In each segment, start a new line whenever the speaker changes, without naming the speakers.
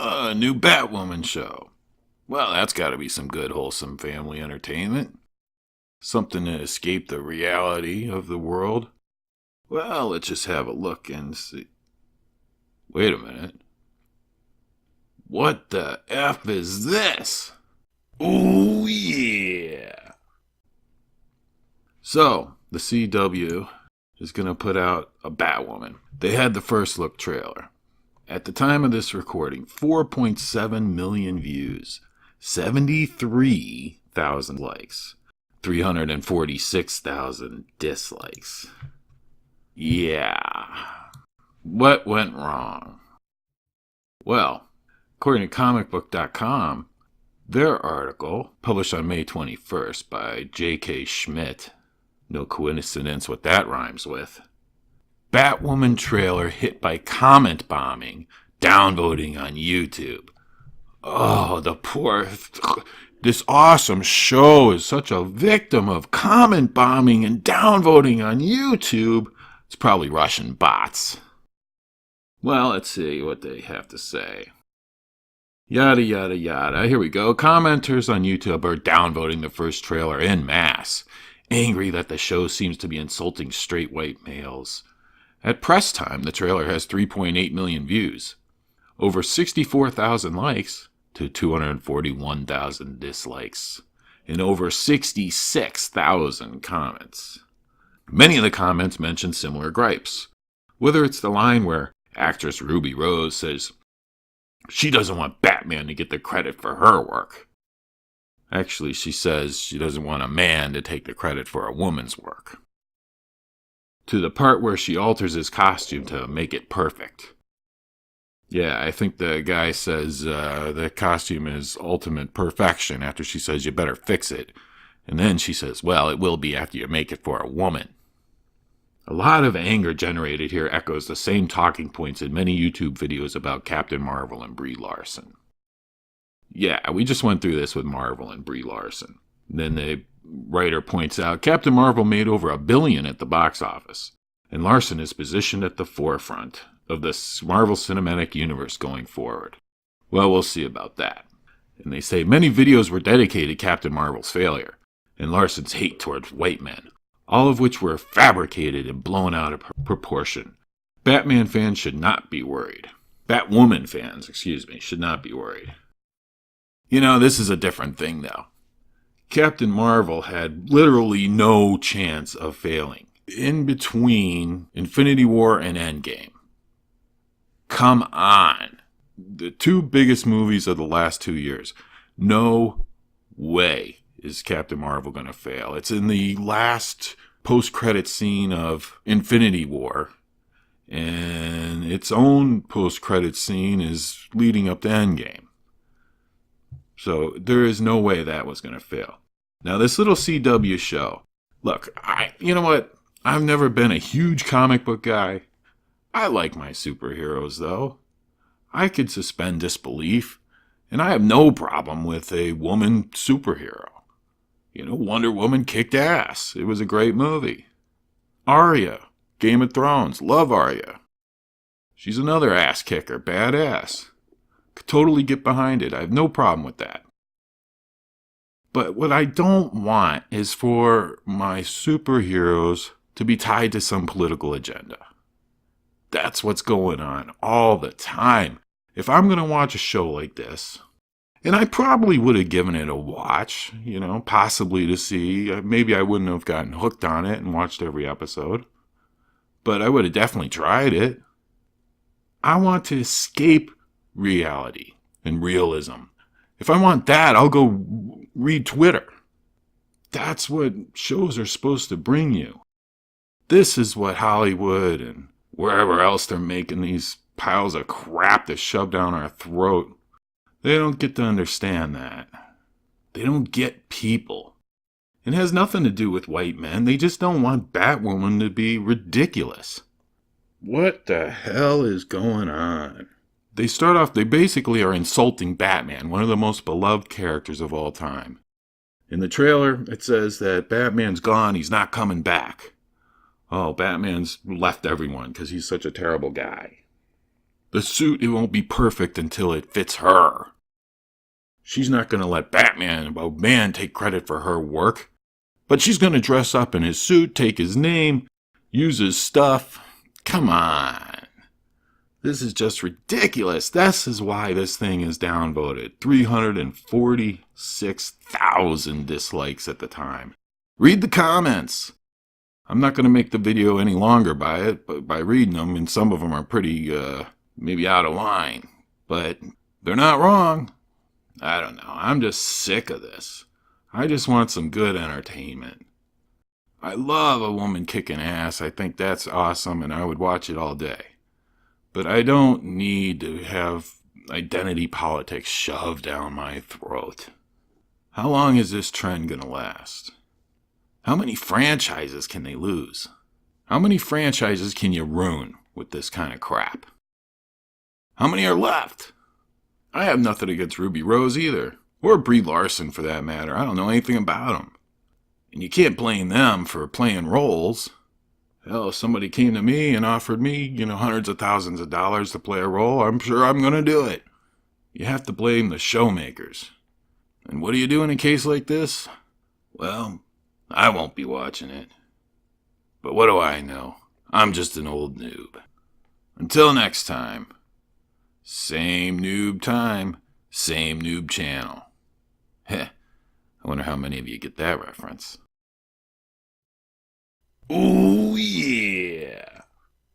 A new Batwoman show. Well, that's got to be some good, wholesome family entertainment. Something to escape the reality of the world. Well, let's just have a look and see. Wait a minute. What the F is this? Oh, yeah. So, the CW is going to put out a Batwoman. They had the first look trailer. At the time of this recording, 4.7 million views, 73,000 likes, 346,000 dislikes. Yeah. What went wrong? Well, according to comicbook.com, their article, published on May 21st by J.K. Schmidt, no coincidence what that rhymes with, Batwoman trailer hit by comment bombing, downvoting on YouTube. Oh, the poor... This awesome show is such a victim of comment bombing and downvoting on YouTube. It's probably Russian bots. Well, let's see what they have to say. Yada, yada, yada. Here we go. Commenters on YouTube are downvoting the first trailer en masse, angry that the show seems to be insulting straight white males. At press time, the trailer has 3.8 million views, over 64,000 likes to 241,000 dislikes, and over 66,000 comments. Many of the comments mention similar gripes, whether it's the line where actress Ruby Rose says she doesn't want Batman to get the credit for her work. Actually, she says she doesn't want a man to take the credit for a woman's work. To the part where she alters his costume to make it perfect. Yeah, I think the guy says the costume is ultimate perfection after she says you better fix it. And then she says, well, it will be after you make it for a woman. A lot of anger generated here echoes the same talking points in many YouTube videos about Captain Marvel and Brie Larson. Yeah, we just went through this with Marvel and Brie Larson. Then the writer points out, Captain Marvel made over $1 billion at the box office, and Larson is positioned at the forefront of the Marvel Cinematic Universe going forward. Well, we'll see about that. And they say many videos were dedicated to Captain Marvel's failure, and Larson's hate towards white men, all of which were fabricated and blown out of proportion. Batman fans should not be worried. Batwoman fans, should not be worried. You know, this is a different thing, though. Captain Marvel had literally no chance of failing in between Infinity War and Endgame. Come on. The two biggest movies of the last 2 years. No way is Captain Marvel going to fail. It's in the last post-credit scene of Infinity War, and its own post-credit scene is leading up to Endgame. So there is no way that was going to fail. Now, this little CW show, look, you know what? I've never been a huge comic book guy. I like my superheroes, though. I could suspend disbelief, and I have no problem with a woman superhero. You know, Wonder Woman kicked ass. It was a great movie. Arya, Game of Thrones, love Arya. She's another ass kicker, badass. Could totally get behind it. I have no problem with that. But what I don't want is for my superheroes to be tied to some political agenda. That's what's going on all the time. If I'm going to watch a show like this, and I probably would have given it a watch, possibly to see, maybe I wouldn't have gotten hooked on it and watched every episode, but I would have definitely tried it. I want to escape reality and realism. If I want that, I'll go read Twitter. That's what shows are supposed to bring you. This is what Hollywood and wherever else they're making these piles of crap to shove down our throat. They don't get to understand that. They don't get people. It has nothing to do with white men. They just don't want Batwoman to be ridiculous. What the hell is going on? They basically are insulting Batman, one of the most beloved characters of all time. In the trailer, it says that Batman's gone, he's not coming back. Oh, Batman's left everyone because he's such a terrible guy. The suit, it won't be perfect until it fits her. She's not going to let Batman, a man, take credit for her work. But she's going to dress up in his suit, take his name, use his stuff. Come on. This is just ridiculous. This is why this thing is downvoted. 346,000 dislikes at the time. Read the comments. I'm not going to make the video any longer by reading them, and some of them are pretty, maybe out of line. But they're not wrong. I don't know. I'm just sick of this. I just want some good entertainment. I love a woman kicking ass. I think that's awesome, and I would watch it all day. But I don't need to have identity politics shoved down my throat. How long is this trend going to last? How many franchises can they lose? How many franchises can you ruin with this kind of crap? How many are left? I have nothing against Ruby Rose either. Or Brie Larson, for that matter. I don't know anything about them. And you can't blame them for playing roles. Hell, if somebody came to me and offered me, hundreds of thousands of dollars to play a role, I'm sure I'm going to do it. You have to blame the showmakers. And what do you do in a case like this? Well, I won't be watching it. But what do I know? I'm just an old noob. Until next time. Same noob time, same noob channel. Heh, I wonder how many of you get that reference. Oh yeah!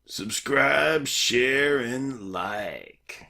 Subscribe, share, and like.